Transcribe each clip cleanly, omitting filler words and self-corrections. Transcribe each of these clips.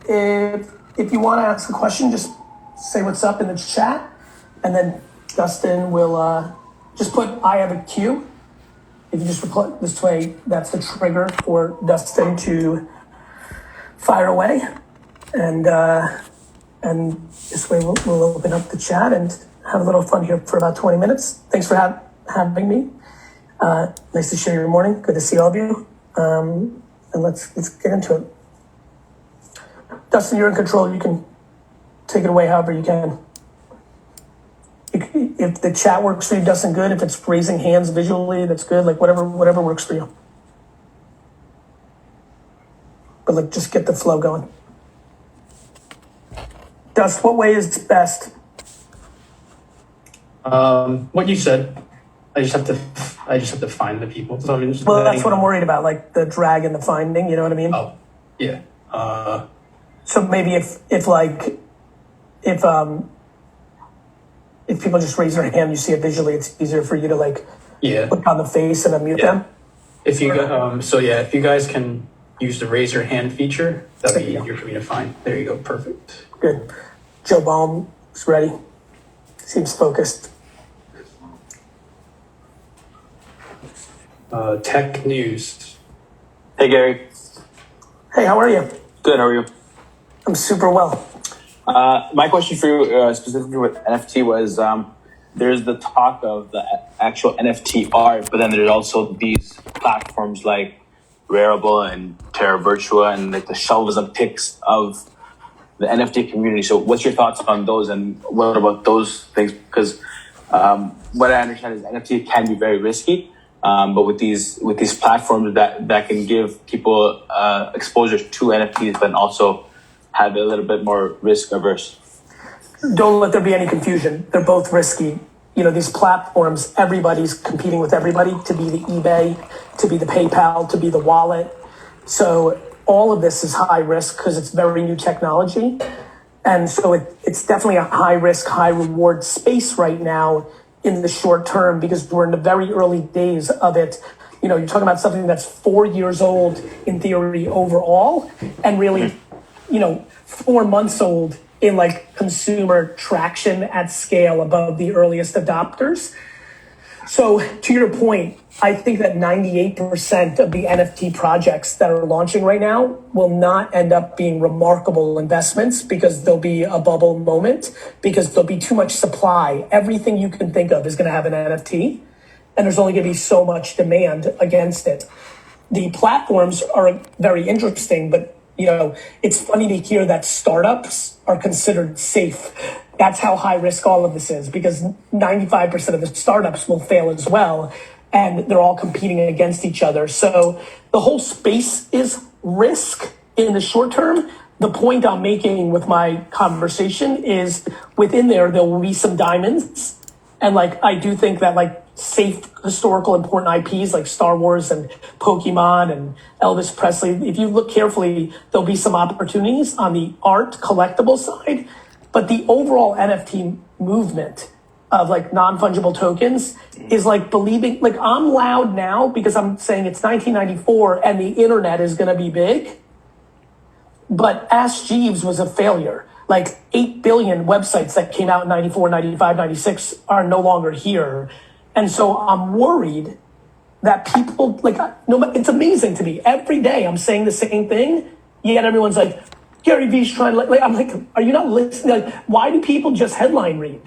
If you want to ask a question, just say what's up in the chat, and then Dustin will just put I have a queue. If you just reply this way, that's the trigger for Dustin to fire away, and this way we'll open up the chat and have a little fun here for about 20 minutes. Thanks for having me. Nice to share your morning. Good to see all of you. And let's get into it. Dustin, you're in control. You can take it away however you can. If the chat works for you, Dustin, good. If it's raising hands visually, that's good. Like whatever works for you. But like, just get the flow going. Dust, what way is best? What you said. I just have to find the people. So well, that's what I'm worried about, like the drag and the finding. You know what I mean? Oh, yeah. So maybe if people just raise their hand, you see it visually, it's easier for you to like click on the face and unmute them. If you if you guys can use the raise your hand feature, that'll be easier for me to find. There you go, perfect. Good. Joe Baum is ready. Seems focused. Tech news. Hey Gary. Hey, how are you? Good. How are you? I'm super well. My question for you, specifically with NFT, was there's the talk of the actual NFT art, but then there's also these platforms like Wearable and Terra virtua and like the shelves and pics of the NFT community. So what's your thoughts on those, and what about those things? Because what I understand is NFT can be very risky, but with these platforms that can give people exposure to NFTs, but also have a little bit more risk averse. Don't let there be any confusion. They're both risky. You know, these platforms, everybody's competing with everybody to be the eBay, to be the PayPal, to be the wallet. So all of this is high risk because it's very new technology. And so it's definitely a high risk, high reward space right now in the short term, because we're in the very early days of it. You know, you're talking about something that's 4 years old in theory overall, and really, 4 months old in like consumer traction at scale above the earliest adopters. So to your point, I think that 98% of the NFT projects that are launching right now will not end up being remarkable investments, because there'll be a bubble moment, because there'll be too much supply. Everything you can think of is going to have an NFT, and there's only going to be so much demand against it. The platforms are very interesting, but it's funny to hear that startups are considered safe. That's how high risk all of this is, because 95% of the startups will fail as well, and they're all competing against each other. So the whole space is risk in the short term. The point I'm making with my conversation is within there will be some diamonds. And I do think that safe, historical, important IPs like Star Wars and Pokemon and Elvis Presley, if you look carefully, there'll be some opportunities on the art collectible side. But the overall NFT movement of non-fungible tokens is believing, I'm loud now because I'm saying it's 1994 and the internet is going to be big. But Ask Jeeves was a failure. 8 billion websites that came out in 94, 95, 96 are no longer here. And so I'm worried that people, it's amazing to me. Every day I'm saying the same thing, yet everyone's like, Gary Vee's trying to, I'm like, are you not listening? Why do people just headline read?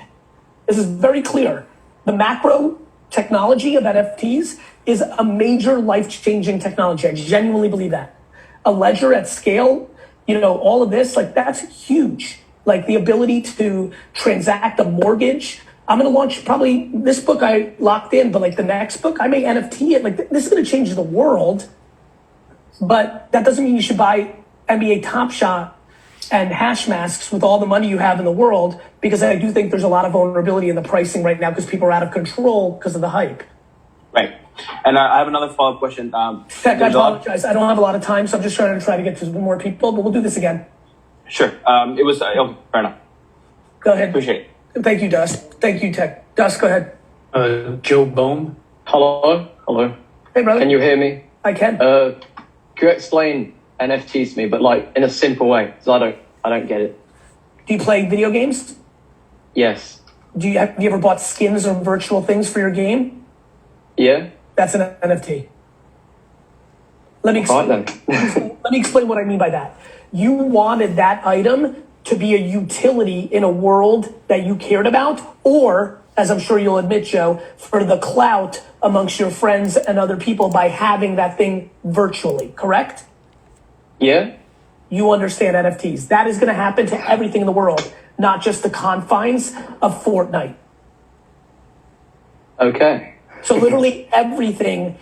This is very clear. The macro technology of NFTs is a major life-changing technology. I genuinely believe that. A ledger at scale, all of this, that's huge. The ability to transact a mortgage. I'm going to launch probably this book I locked in, but the next book, I may NFT it. This is going to change the world. But that doesn't mean you should buy NBA Top Shot and hash masks with all the money you have in the world, because I do think there's a lot of vulnerability in the pricing right now because people are out of control because of the hype. Right. And I have another follow-up question. Tech, I apologize. I don't have a lot of time, so I'm just trying to get to more people, but we'll do this again. Sure. It was, okay, fair enough. Go ahead. Appreciate it. Thank you, Dust. Thank you, Tech. Dust, go ahead. Joe Baum. Hello. Hey, brother. Can you hear me? I can. Can you explain NFTs to me, but like in a simple way, because I don't get it. Do you play video games? Yes. Have you ever bought skins or virtual things for your game? Yeah. That's an NFT. Let me explain what I mean by that. You wanted that item to be a utility in a world that you cared about, or, as I'm sure you'll admit, Joe, for the clout amongst your friends and other people by having that thing virtually, correct? Yeah. You understand NFTs. That is going to happen to everything in the world, not just the confines of Fortnite. Okay. So literally everything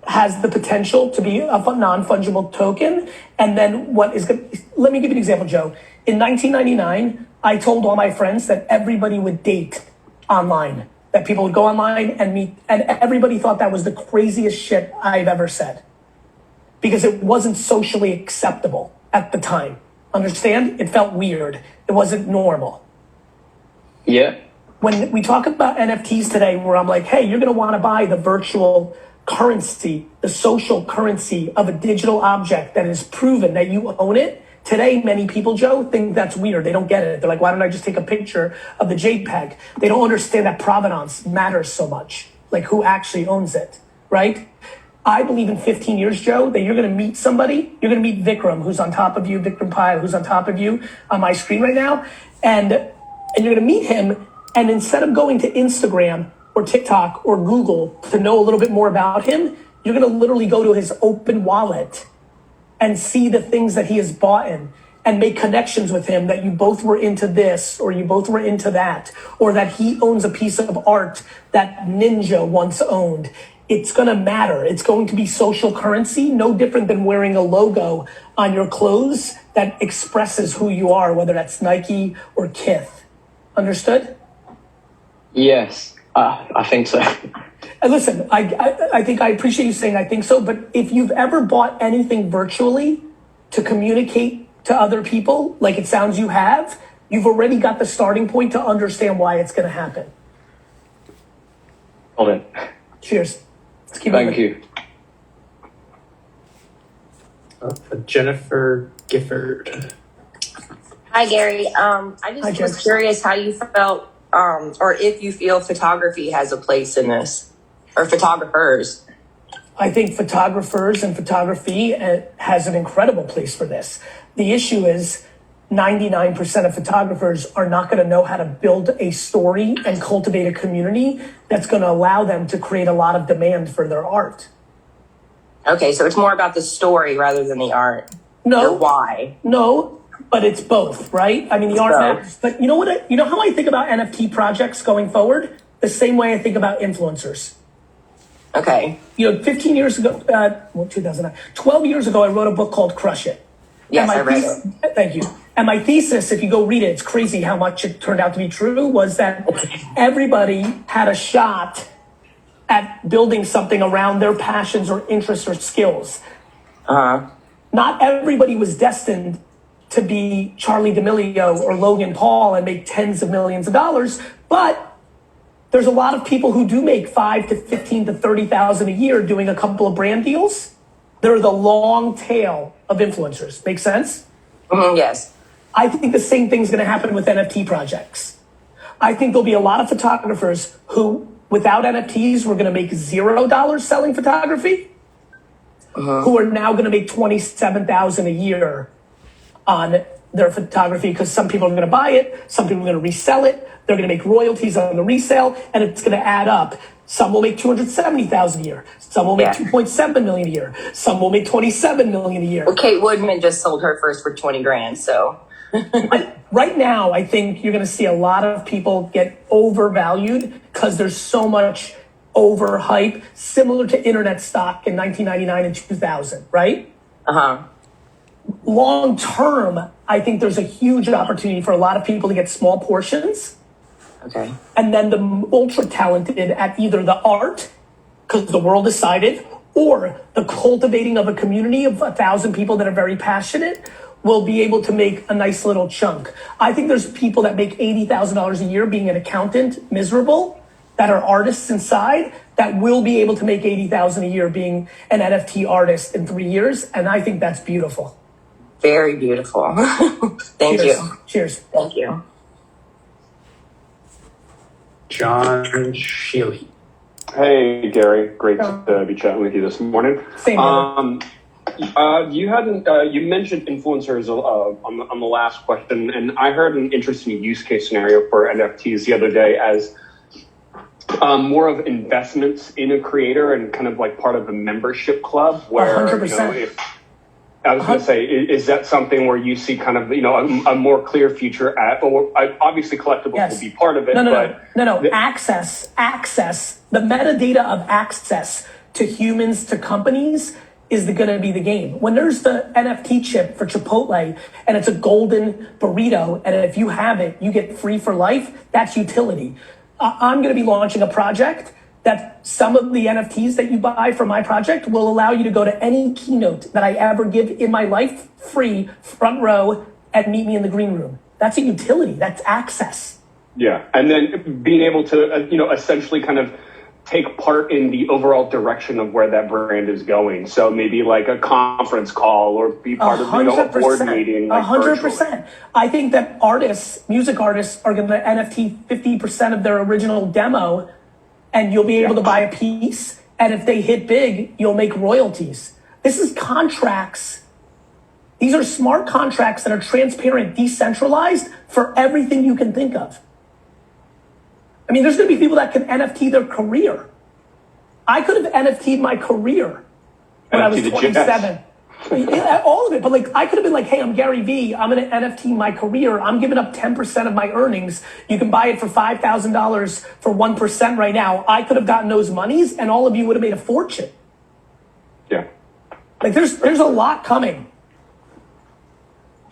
has the potential to be a non-fungible token. And then let me give you an example, Joe. In 1999, I told all my friends that everybody would date online, that people would go online and meet, and everybody thought that was the craziest shit I've ever said, because it wasn't socially acceptable at the time. Understand? It felt weird. It wasn't normal. Yeah. When we talk about NFTs today, where I'm like, hey, you're going to want to buy the virtual currency, the social currency of a digital object that is proven that you own it. Today, many people, Joe, think that's weird. They don't get it. They're like, why don't I just take a picture of the JPEG? They don't understand that provenance matters so much, like who actually owns it, right? I believe in 15 years, Joe, that you're going to meet somebody. You're going to meet Vikram, who's on top of you, Vikram Pai, who's on top of you on my screen right now. And you're going to meet him. And instead of going to Instagram or TikTok or Google to know a little bit more about him, you're going to literally go to his open wallet and see the things that he has bought in and make connections with him, that you both were into this or you both were into that, or that he owns a piece of art that Ninja once owned. It's going to matter. It's going to be social currency, no different than wearing a logo on your clothes that expresses who you are, whether that's Nike or Kith. Understood? Yes, I think so. And listen, I think I appreciate you saying I think so, but if you've ever bought anything virtually to communicate to other people, like it sounds you have, you've already got the starting point to understand why it's going to happen. Hold it. Cheers. Let's keep Thank moving. you. Jennifer Gifford. Hi, Gary. I Hi, just Jen. was curious how you felt, or if you feel photography has a place in this, or photographers. I think photographers and photography has an incredible place for this. The issue is 99% of photographers are not going to know how to build a story and cultivate a community that's going to allow them to create a lot of demand for their art. Okay, so it's more about the story rather than the art. No. Or why? No, but it's both, right? I mean, the art So- matters. But you know what? You know how I think about NFT projects going forward? The same way I think about influencers. Okay. 15 years ago, 2009, 12 years ago, I wrote a book called Crush It. Yes, And I read it. Thank you. And my thesis, if you go read it, it's crazy how much it turned out to be true, was that everybody had a shot at building something around their passions or interests or skills. Not everybody was destined to be Charlie D'Amelio or Logan Paul and make tens of millions of dollars, but there's a lot of people who do make 5 to 15 to 30,000 a year doing a couple of brand deals. They're the long tail of influencers. Make sense? Yes. I think the same thing's going to happen with NFT projects. I think there'll be a lot of photographers who, without NFTs, were going to make $0 selling photography, who are now going to make $27,000 a year on their photography, because some people are going to buy it, some people are going to resell it, they're going to make royalties on the resale, and it's going to add up. Some will make $270,000 a year. Some will make $2.7 million a year. Some will make $27 million a year. Well, Kate Woodman just sold her first for 20 grand, so. Right now, I think you're going to see a lot of people get overvalued because there's so much overhype, similar to internet stock in 1999 and 2000, right? Long term, I think there's a huge opportunity for a lot of people to get small portions. Okay. And then the ultra talented at either the art, because the world decided, or the cultivating of a community of 1,000 people that are very passionate, will be able to make a nice little chunk. I think there's people that make $80,000 a year being an accountant, miserable, that are artists inside, that will be able to make 80,000 a year being an NFT artist in 3 years. And I think that's beautiful. Very beautiful. Thank Cheers. you. Cheers. Thank you. John Shealy. Hey, Gary. Great to be chatting with you this morning. Same You mentioned influencers on the last question, and I heard an interesting use case scenario for NFTs the other day as more of investments in a creator and kind of like part of the membership club where, 100%. I was going to say, is that something where you see kind of, a more clear future obviously collectibles will be part of it. No. Access, the metadata of access to humans, to companies is going to be the game. When there's the NFT chip for Chipotle and it's a golden burrito, and if you have it, you get free for life, that's utility. I'm going to be launching a project that some of the NFTs that you buy for my project will allow you to go to any keynote that I ever give in my life, free, front row, and meet me in the green room. That's a utility. That's access. Yeah, and then being able to, essentially kind of take part in the overall direction of where that brand is going. So maybe like a conference call or be part of a board meeting. 100%. I think that music artists are going to NFT 50% of their original demo, and you'll be able to buy a piece. And if they hit big, you'll make royalties. This is contracts. These are smart contracts that are transparent, decentralized for everything you can think of. I mean, there's going to be people that can NFT their career. I could have NFT'd my career when I was 27. Yeah, all of it. But I could have been like, hey, I'm Gary Vee. I'm going to NFT my career. I'm giving up 10% of my earnings. You can buy it for $5,000 for 1% right now. I could have gotten those monies and all of you would have made a fortune. Yeah. There's a lot coming.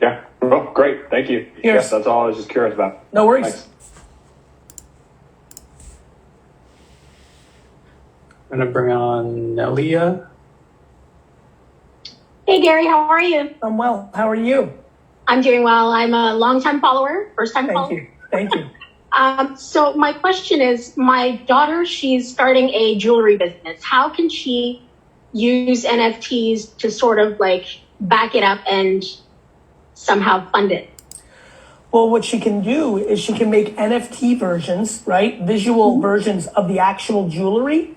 Yeah. Well, great. Thank you. Yes, that's all I was just curious about. No worries. Thanks. I'm going to bring on Nelia. Hey, Gary, how are you? I'm well. How are you? I'm doing well. I'm a longtime follower, first-time follower. Thank you. So my question is, my daughter, she's starting a jewelry business. How can she use NFTs to sort of back it up and somehow fund it? Well, what she can do is she can make NFT versions, right? Visual versions of the actual jewelry,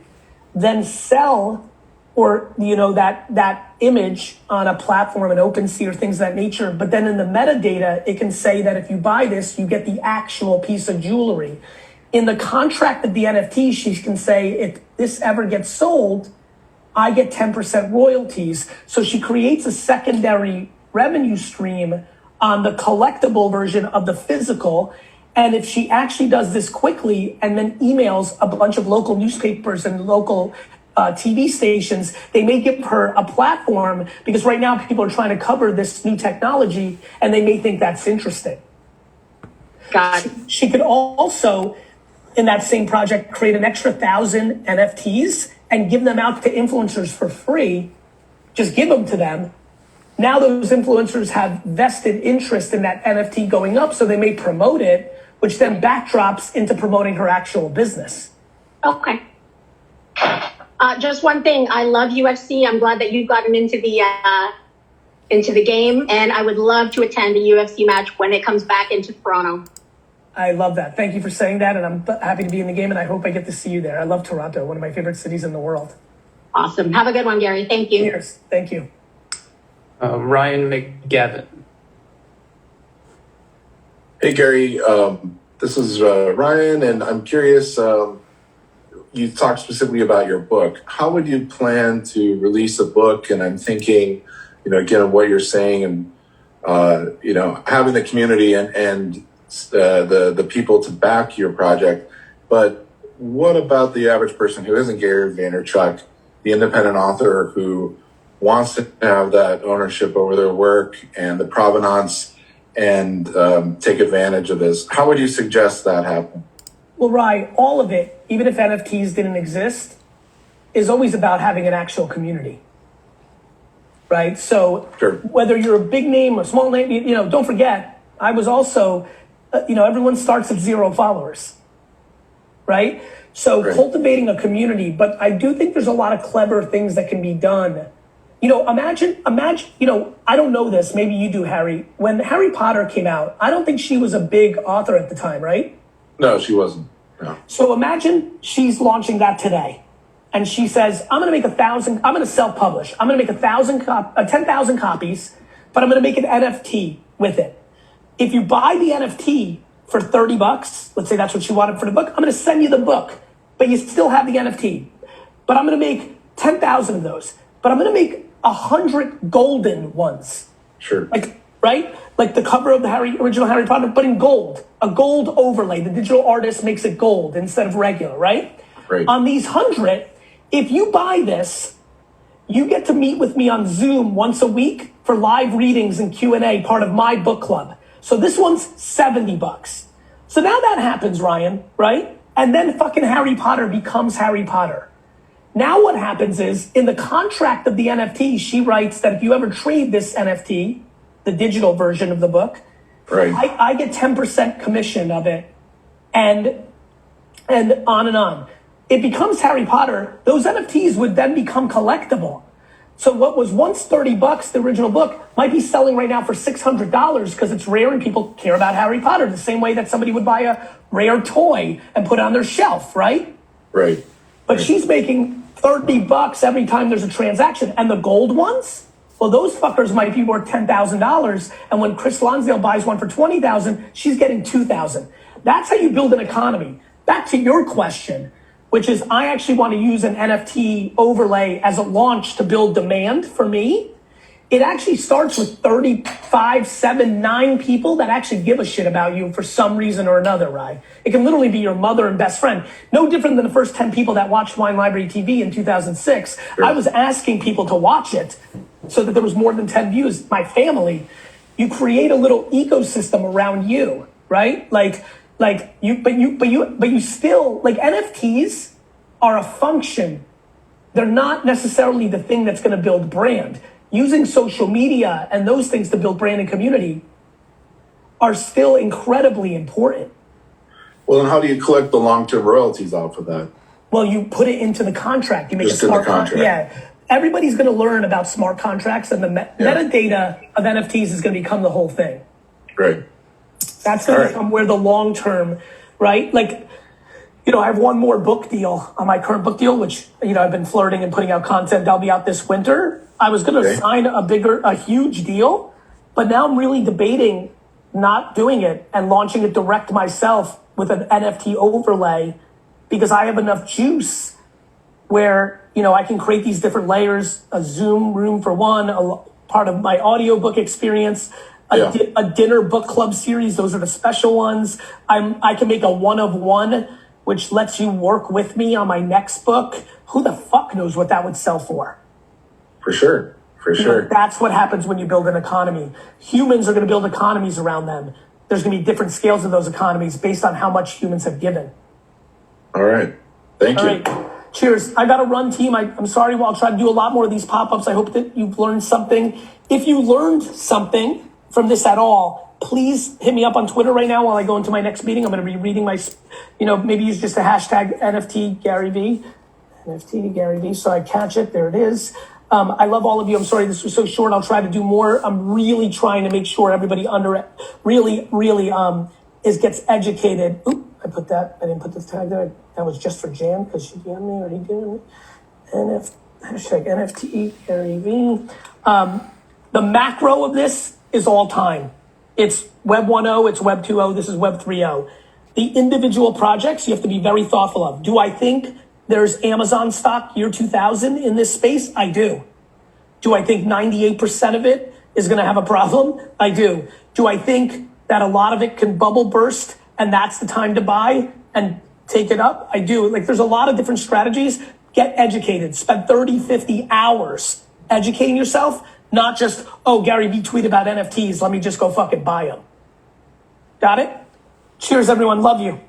then sell or, that image on a platform, an OpenSea or things of that nature. But then in the metadata, it can say that if you buy this, you get the actual piece of jewelry. In the contract of the NFT, she can say, if this ever gets sold, I get 10% royalties. So she creates a secondary revenue stream on the collectible version of the physical. And if she actually does this quickly and then emails a bunch of local newspapers and local TV stations, they may give her a platform because right now people are trying to cover this new technology and they may think that's interesting. Got it. She could also, in that same project, create an extra 1,000 NFTs and give them out to influencers for free. Just give them to them. Now those influencers have vested interest in that NFT going up, so they may promote it, which then backdrops into promoting her actual business. Okay. Just one thing. I love UFC. I'm glad that you've gotten into the game, and I would love to attend a UFC match when it comes back into Toronto. I love that. Thank you for saying that, and I'm happy to be in the game, and I hope I get to see you there. I love Toronto, one of my favorite cities in the world. Awesome. Have a good one, Gary. Thank you. Cheers. Thank you. Ryan McGavin. Hey, Gary. This is Ryan, and I'm curious. You talked specifically about your book. How would you plan to release a book? And I'm thinking, again, of what you're saying and, having the community and the people to back your project. But what about the average person who isn't Gary Vaynerchuk, the independent author who wants to have that ownership over their work and the provenance and take advantage of this? How would you suggest that happen? Well, Ryan, all of it, even if NFTs didn't exist, is always about having an actual community, right? So Sure. Whether you're a big name or small name, don't forget, I was also, everyone starts at 0 followers, right? So Right. cultivating a community, but I do think there's a lot of clever things that can be done. You know, imagine, you know, I don't know this, maybe you do, Harry. When Harry Potter came out, I don't think she was a big author at the time, right? No, she wasn't. No. So imagine she's launching that today. And she says, I'm going to make 1,000, I'm going to self-publish. I'm going to make 10,000 copies, but I'm going to make an NFT with it. If you buy the NFT for $30, let's say that's what she wanted for the book, I'm going to send you the book, but you still have the NFT. But I'm going to make 10,000 of those, but I'm going to make 100 golden ones. Sure. Like, right? Like the cover of the original Harry Potter, but in gold, a gold overlay. The digital artist makes it gold instead of regular, right? Right. On these 100, if you buy this, you get to meet with me on Zoom once a week for live readings and Q&A, part of my book club. So this one's $70. So now that happens, Ryan, right? And then fucking Harry Potter becomes Harry Potter. Now what happens is, in the contract of the NFT, she writes that if you ever trade this NFT, the digital version of the book, Right. I get 10% commission of it, and on and on. It becomes Harry Potter. Those NFTs would then become collectible. So what was once $30, the original book, might be selling right now for $600 because it's rare and people care about Harry Potter the same way that somebody would buy a rare toy and put it on their shelf, right? Right. But she's making $30 every time there's a transaction. And the gold ones? Well, those fuckers might be worth $10,000. And when Chris Lonsdale buys one for $20,000, she's getting $2,000. That's how you build an economy. Back to your question, which is I actually want to use an NFT overlay as a launch to build demand for me. It actually starts with 35, 7, 9 people that actually give a shit about you for some reason or another, right? It can literally be your mother and best friend. No different than the first 10 people that watched Wine Library TV in 2006. Sure. I was asking people to watch it so that there was more than 10 views. My family, you create a little ecosystem around you, right? But you still, like, NFTs are a function. They're not necessarily the thing that's going to build brand. Using social media and those things to build brand and community are still incredibly important. Well, and how do you collect the long-term royalties off of that? Well, you put it into the contract. You make Just a in the smart contract. Yeah. Everybody's going to learn about smart contracts, and the metadata of NFTs is going to become the whole thing. Right. That's going All to right. become where the long term, right? Like, you know, I have one more book deal on my current book deal, which, you know, I've been flirting and putting out content. That'll be out this winter. I was going to Okay. sign a huge deal, but now I'm really debating not doing it and launching it direct myself with an NFT overlay, because I have enough juice where, you know, I can create these different layers, a Zoom room for one, part of my audiobook experience, a dinner book club series. Those are the special ones. I can make a one of one, which lets you work with me on my next book. Who the fuck knows what that would sell for? For sure. For You know, sure. that's what happens when you build an economy. Humans are going to build economies around them. There's going to be different scales of those economies based on how much humans have given. All right. Thank All you. right. Cheers. I got to run, team. I'm sorry. I'll try to do a lot more of these pop-ups. I hope that you've learned something. If you learned something from this at all, please hit me up on Twitter right now while I go into my next meeting. I'm going to be reading my, you know, maybe use just a hashtag NFT Gary V. NFT Gary V. So I catch it. There it is. I love all of you. I'm sorry this was so short. I'll try to do more. I'm really trying to make sure everybody gets educated. Oop, I didn't put the tag there. That was just for Jan because she DM'd me or he DM'd me. Hashtag NFT Gary V. The macro of this is all time. It's Web 1.0, it's Web 2.0, this is Web 3.0. The individual projects you have to be very thoughtful of. Do I think there's Amazon stock year 2000 in this space? I do. Do I think 98% of it is going to have a problem? I do. Do I think that a lot of it can bubble burst and that's the time to buy and take it up? I do. Like, there's a lot of different strategies. Get educated. Spend 30, 50 hours educating yourself, not just, oh, Gary Vee tweeted about NFTs. Let me just go fucking buy them. Got it? Cheers, everyone. Love you.